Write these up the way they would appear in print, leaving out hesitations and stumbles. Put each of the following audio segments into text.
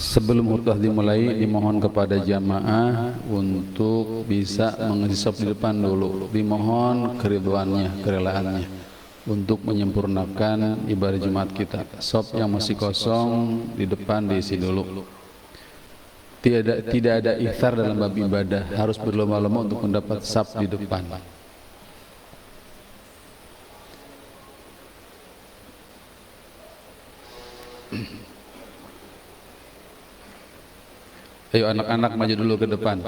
Sebelum khutbah dimulai, dimohon kepada jamaah untuk bisa mengisi saf di depan dulu. Dimohon keridhoannya, kerelaannya untuk menyempurnakan ibadah Jumat kita. Saf yang masih kosong di depan diisi dulu. Tidak ada ikhtar dalam bab ibadah, harus berlomba-lomba untuk mendapat saf di depan. Ayo anak-anak maju dulu ke depan.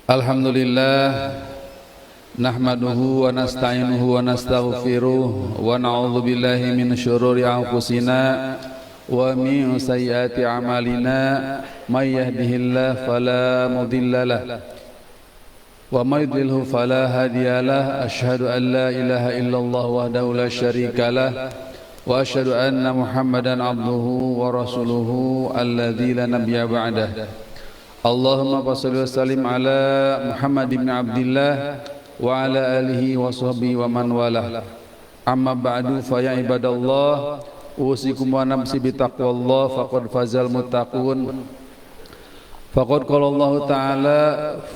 Alhamdulillah, nahmaduhu wa nasta'inuhu wa nastaghfiruh wa na'udzu billahi min syururi anfusina wa min sayyiati a'malina may yahdihillahu fala mudhillalah wa may yudlilhu fala hadiyalah. Asyhadu an la ilaha illallah wahdahu la syarikalah wa asyhadu anna Muhammadan abduhu wa rasuluhu alladzi la nabiyya ba'dah. Allahumma shalli wa sallim ala Muhammad ibn Abdillah wa ala alihi wa sahbihi wa man walah. Amma ba'du, fa ya ibadallah, usikum wa nafsi bi taqwallah faqad fazal muttaqun. Faqad qala Allah ta'ala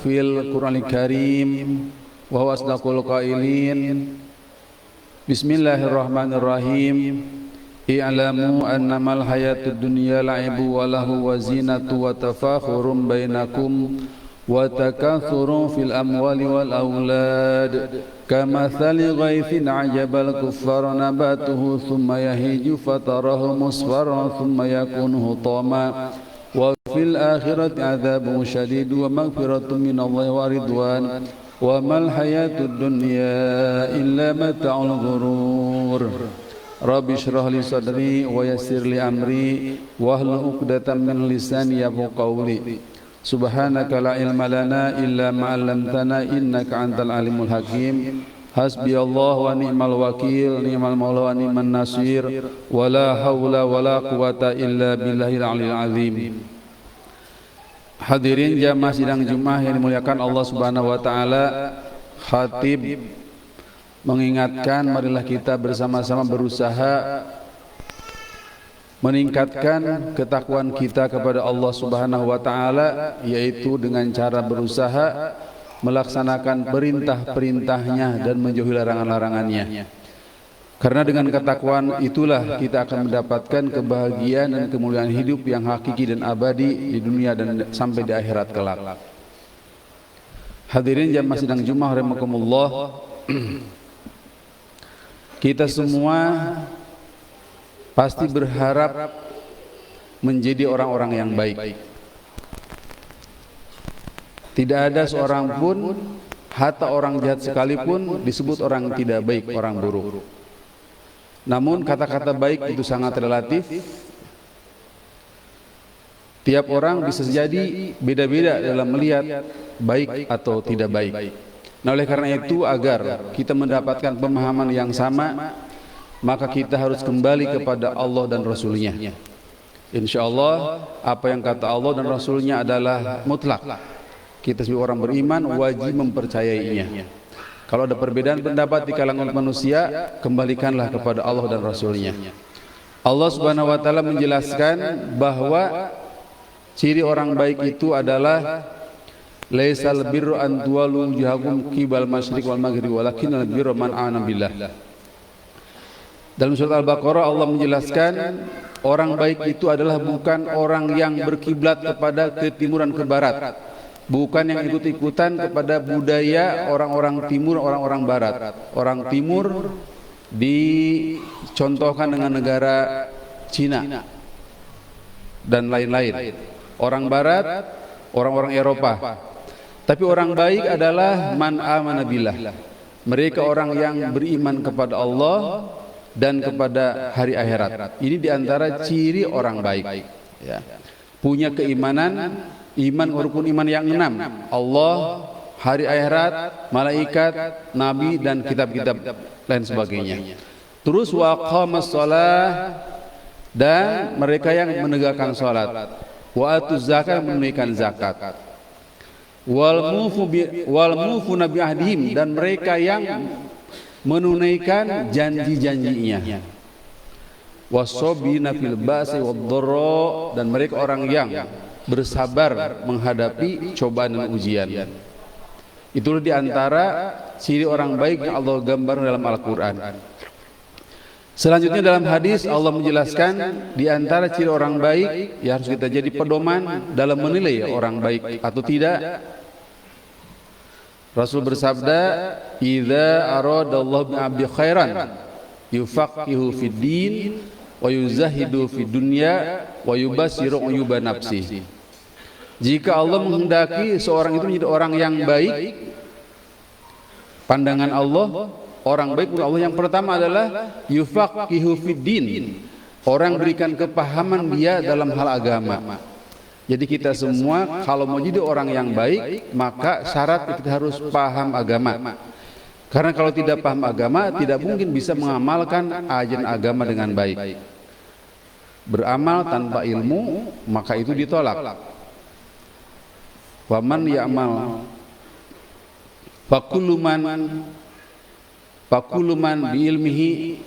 fil Qur'anil Karim wa huwa asdaqul qailin. Bismillahirrahmanirrahim. I'lamu annamal hayatud dunya la'ibu wa lahu wa zinatu wa tafakhurun bainakum wa takathurun fil amwali wal aulad kamathali ghaithin 'ajabal kuffara nabatuhu thumma yahiju fatarahu musfarran thumma yakunu hutama wa fil akhirati 'adzabun syadid wa maghfiratun minallahi wa ridwan wa mal hayatud dunya illa mata'ul ghurur. Rabbi shrah li sadri wa yassir li amri wahlul 'uqdatam min lisani yafqahu qawli. Subhanaka la ilma lana illa ma 'allamtana innaka antal alimul hakim. Hasbiyallah wa ni'mal wakil, ni'mal maula wa ni'man nasir, wa la haula wa la quwata illa billahil aliyil azim. Hadirin jamaah sidang Jumat yang dimuliakan Allah Subhanahu wa taala, khatib mengingatkan marilah kita bersama-sama berusaha meningkatkan ketakwaan kita kepada Allah Subhanahu wa taala, yaitu dengan cara berusaha melaksanakan perintah-perintahnya dan menjauhi larangan-larangannya. Karena dengan ketakwaan itulah kita akan mendapatkan kebahagiaan dan kemuliaan hidup yang hakiki dan abadi di dunia dan sampai di akhirat kelak. Hadirin jamaah sidang Jumat rahimakumullah, kita semua pasti berharap menjadi orang-orang yang baik. Tidak ada seorang pun, hatta orang jahat sekalipun, disebut orang tidak baik, orang buruk. Namun kata-kata baik itu sangat relatif. Tiap orang bisa jadi beda-beda dalam melihat baik atau tidak baik. Nah, oleh karena itu, agar kita mendapatkan pemahaman yang sama, maka kita harus kembali kepada Allah dan Rasulnya. Insya Allah apa yang kata Allah dan Rasulnya adalah mutlak. Kita sebagai orang beriman wajib mempercayainya. Kalau ada perbedaan pendapat di kalangan manusia, kembalikanlah kepada Allah dan Rasulnya. Allah Subhanahu wa taala menjelaskan bahwa ciri orang baik itu adalah laisal birru an tuwallu wujuhakum qibal masyriq wal maghrib walakinnal birra man amana billah. Dalam surat Al-Baqarah Allah menjelaskan orang baik itu adalah bukan orang yang berkiblat kepada ke timuran ke barat, bukan yang ikut-ikutan kepada budaya orang-orang timur, orang-orang barat. Orang timur dicontohkan dengan negara Cina dan lain-lain. Orang barat, orang-orang Eropa. Tapi orang baik adalah man amana billah. Mereka orang yang beriman kepada Allah dan kepada hari akhirat. Ini diantara ciri orang baik, ya. Punya keimanan, iman rukun iman yang 6, Allah, hari akhirat, malaikat, nabi dan kitab-kitab lain sebagainya. Terus wa aqamas shalah, dan mereka yang menegakkan salat, wa atuz zakat, menunaikan zakat, wal mufuna bi ahdihim, dan mereka yang menunaikan janji-janjinya. was-sabina fil ba'si wad-dharra, dan mereka orang yang bersabar menghadapi cobaan dan ujian. Itulah di antara ciri orang baik yang Allah gambar dalam Al-Quran. Selanjutnya dalam hadis Allah menjelaskan di antara ciri orang baik yang harus kita jadi pedoman dalam menilai orang baik atau tidak. Rasul bersabda, "Idza aradallahu bi 'abdi khairan yufaqihu fid din wa yuzahidu fid dunya wa yubasiru uyuba nafsi." Jika Allah menghendaki seorang itu menjadi orang yang baik, pandangan Allah, orang baik untuk Allah yang pertama adalah yufaqihu fid din. Orang berikan kepahaman dia dalam hal agama. Jadi kita semua kalau mau jadi orang yang baik, maka syarat kita harus paham agama. Karena kalau tidak paham agama, tidak mungkin bisa mengamalkan ajaran agama dengan baik. Beramal tanpa ilmu, maka itu ditolak. Waman ya'mal fakuluman biilmihi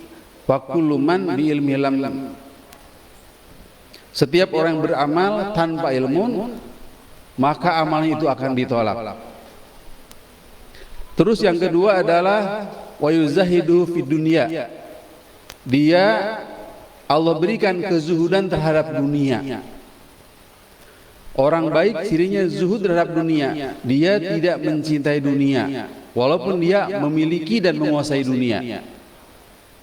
fakuluman biilmihi lam. Setiap orang yang beramal tanpa ilmu, maka amalnya itu akan ditolak. Terus yang kedua adalah wa yuzahidu fid dunya. Dia Allah berikan kezuhudan terhadap dunia. Orang baik cirinya zuhud terhadap dunia. Dia tidak mencintai dunia, walaupun dia memiliki dan menguasai dunia.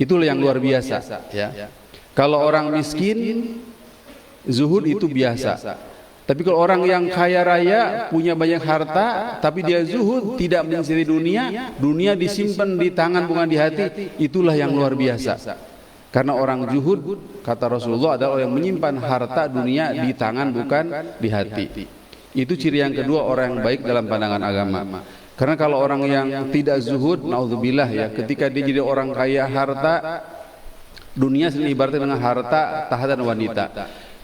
Itulah yang luar biasa, ya. Kalau orang miskin, zuhud itu biasa. Tapi kalau orang yang kaya raya, punya banyak harta, tapi dia zuhud, tidak mencintai dunia, dunia disimpan di tangan bukan di hati, itulah yang luar biasa. Karena orang zuhud, kata Rasulullah, adalah orang yang menyimpan harta dunia di tangan bukan di hati. Itu ciri yang kedua orang yang baik dalam pandangan agama. Karena kalau orang yang tidak zuhud, naudzubillah ya, ketika dia jadi orang kaya harta, dunia sendiri ibaratnya dengan harta, tahta dan wanita.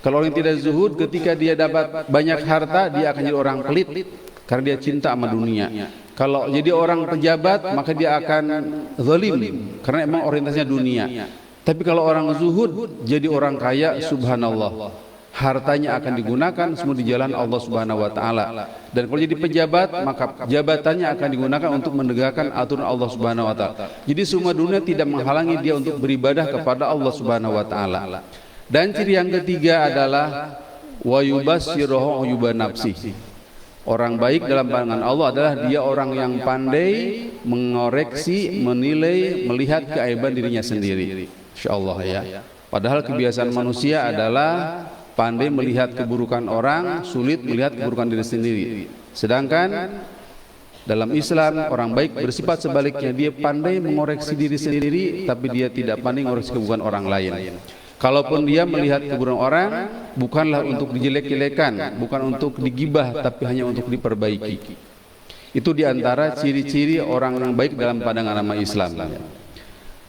Kalau orang yang tidak zuhud, ketika dia dapat banyak harta, dia akan jadi orang pelit karena dia cinta sama dunia. Kalau jadi orang pejabat, maka dia akan zalim karena emang orientasinya dunia. Tapi kalau orang zuhud jadi orang kaya, subhanallah, hartanya akan digunakan semua di jalan Allah Subhanahu wa taala. Dan kalau jadi pejabat, maka jabatannya akan digunakan untuk menegakkan aturan Allah Subhanahu wa taala. Jadi semua dunia tidak menghalangi dia untuk beribadah kepada Allah Subhanahu wa taala. Dan ciri yang ketiga adalah wa yubassiruhu uyuba nafsi. Orang baik dalam pandangan Allah adalah dia orang yang pandai mengoreksi, menilai, melihat keaiban dirinya sendiri. Insyaallah ya. Padahal kebiasaan manusia adalah pandai melihat keburukan orang, sulit melihat keburukan diri sendiri. Sedangkan dalam Islam orang baik bersifat sebaliknya, dia pandai mengoreksi diri sendiri, tapi dia tidak pandai mengoreksi keburukan orang lain. Kalaupun dia melihat keburukan orang, bukanlah untuk dijelek-jelekan, bukan untuk digibah, tapi hanya untuk diperbaiki. Itu diantara ciri-ciri orang yang baik dalam pandangan agama Islam.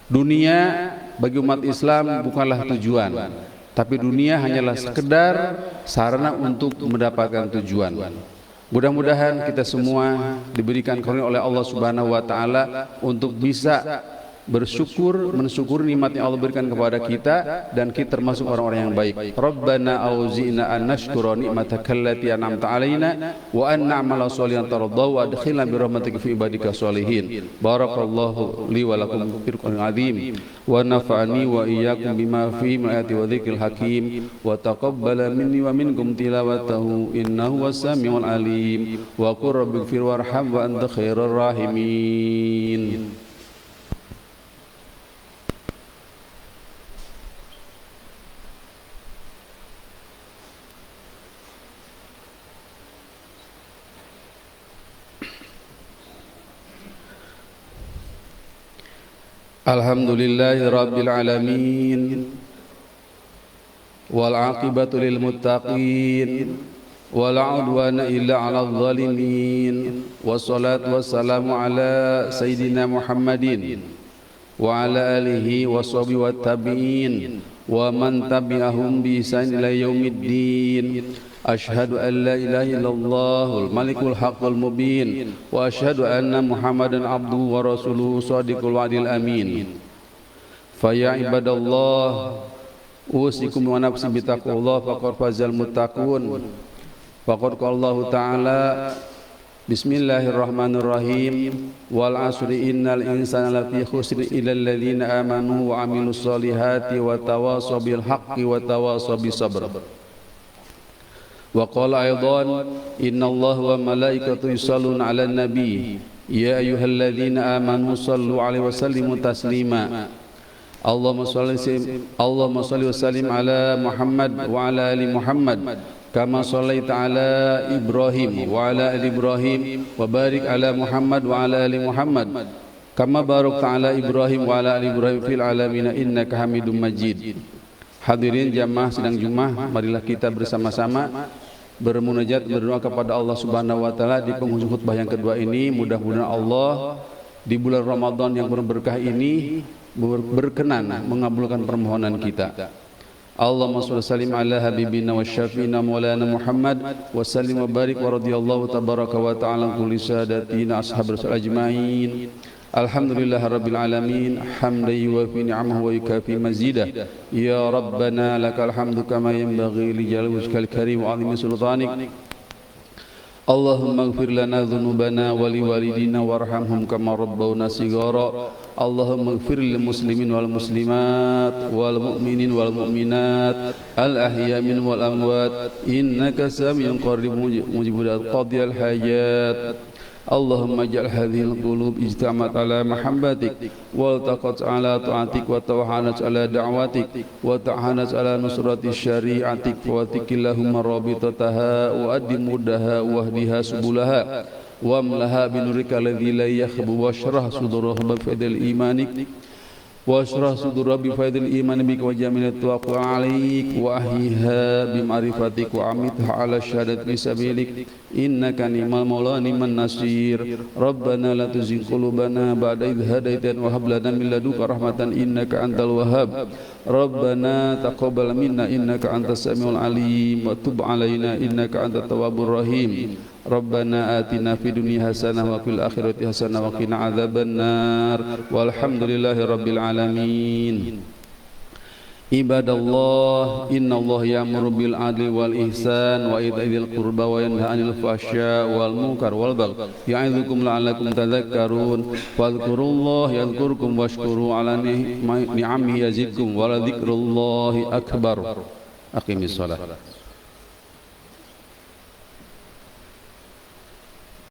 Dunia bagi umat Islam bukanlah tujuan, tapi dunia hanyalah sekedar sarana untuk mendapatkan tujuan. Mudah-mudahan kita semua diberikan karunia oleh Allah Subhanahu wa taala untuk bisa bersyukur, mensyukuri nikmat yang Allah berikan kepada kita, dan kita termasuk orang-orang yang baik. Rabbana auzi'na an nashkura ni'mataka allati an'amta 'alaina wa an na'mala shalihan tardahu wa adkhilna bi rahmatika fi ibadika sholihin. Barakallahu li wa lakum fil Qur'anil azim wa nafa'ani wa iyyakum bima fihi min ayati wa dzikril hakim wa taqabbala minni wa minkum tilawatahu innahu was-sami'ul alim wa qur rabbighfir warham wa anta khairur rahimin. Alhamdulillahi rabbil alamin wal aqibatu lil muttaqin wala udwana illa 'alal zalimin wassalatu wassalamu ala sayyidina Muhammadin wa ala alihi washabihi wattabi'in wa man tabi'ahum bi ihsan ila yaumiddin. Asyhadu an la ilaha illallahul malikul haqqul mubin wa asyhadu anna Muhammadan abduhu wa rasuluhu shadiqul wa'dil amin. Fa ya ibadallah usikum wa nafsi bitaqullah faqad fazal muttaqun. Faqad qala Allah Ta'ala Bismillahirrahmanirrahim. Wal asri innal insana lafi khusrin illal ladzina amanu wa amilus solihati wa tawasaw bil haqqi wa tawasaw bis sabr. Wa qala aidan innallaha wa malaikatahu yusholluna 'alan nabi ya ayyuhalladzina amanu shallu 'alaihi wa sallimu taslima. Allahumma shalli wa sallim ala Muhammad wa ala ali Muhammad kama shallaita ala Ibrahim wa ala ali Ibrahim wa barik ala Muhammad wa ala ali Muhammad kama barakta ala Ibrahim wa ala ali Ibrahim fil alamin innaka Hamidum Majid. Hadirin jamaah sidang Jumat, marilah kita bersama-sama bermunajat berdoa kepada Allah Subhanahu wa taala di penghujung khutbah yang kedua ini. Mudah-mudahan Allah di bulan Ramadan yang berberkah ini berkenan mengabulkan permohonan kita. Allahumma shalli sallim ala habibina wa syafiina maulana Muhammad wa sallim wa barik wa radhiyallahu tabaraka wa ta'ala kulli sadatina ashabi rasul ajmain. Alhamdulillah rabbil alamin hamdan yuwafi ni'amahu wa yukafi mazidah. Ya rabbana lakal hamdu kama yanbaghi li jalali wajhikal karim wa 'azimi sultanik. Allahumma ighfir lana dhunubana wa liwalidina warhamhum kama rabbawna shighara. Allahumma ighfir lil muslimin wal muslimat wal mu'minin wal mu'minat al ahya min wal amwat innaka samiun qarib mujibul qadiyal hajat. Allahumma ij'al hadhil qulub ijtama'at ala mahabbatik wa taqat ala ta'atik wa tawahanat ala da'watik wa ta'hanat ala nusrati syari'atik wa tikillahumma rabitataha wa addimudaha wa hdiha subulaha wa amlaha binurika alladhi la yakhbu wa syrah sudurahum bifadil imanik wa syrah sudurah bifadil iman bika wa jamilat tawaqwa alaik wa ahyiha bima'rifatik wa amitha ala syahadat bisabilik innaka ni'mal maula ni'man nasir. Rabbana la tuzigh qulubana ba'da idh hadaitana wa hab lana min ladunka rahmatan innaka antal wahhab. Rabbana taqabbal minna innaka antas samiul alim wa tub alaina innaka antat tawwabur rahim. Rabbana atina fid dunya hasanah wa fil akhirati hasanah wa qina adzabannar. Walhamdulillahi rabbil alamin. Ibadallah, innallaha ya'muru bil adli wal ihsan wa ita'i dzil qurba wa yanha 'anil fahsya'i wal munkar wal baghi ya'idzukum la'allakum tadhakkarun. Wadhkurullaha yadhkurkum washkuru 'ala ni'amihi yazidkum wa la dzikrullahi akbar. Aqimis shalah.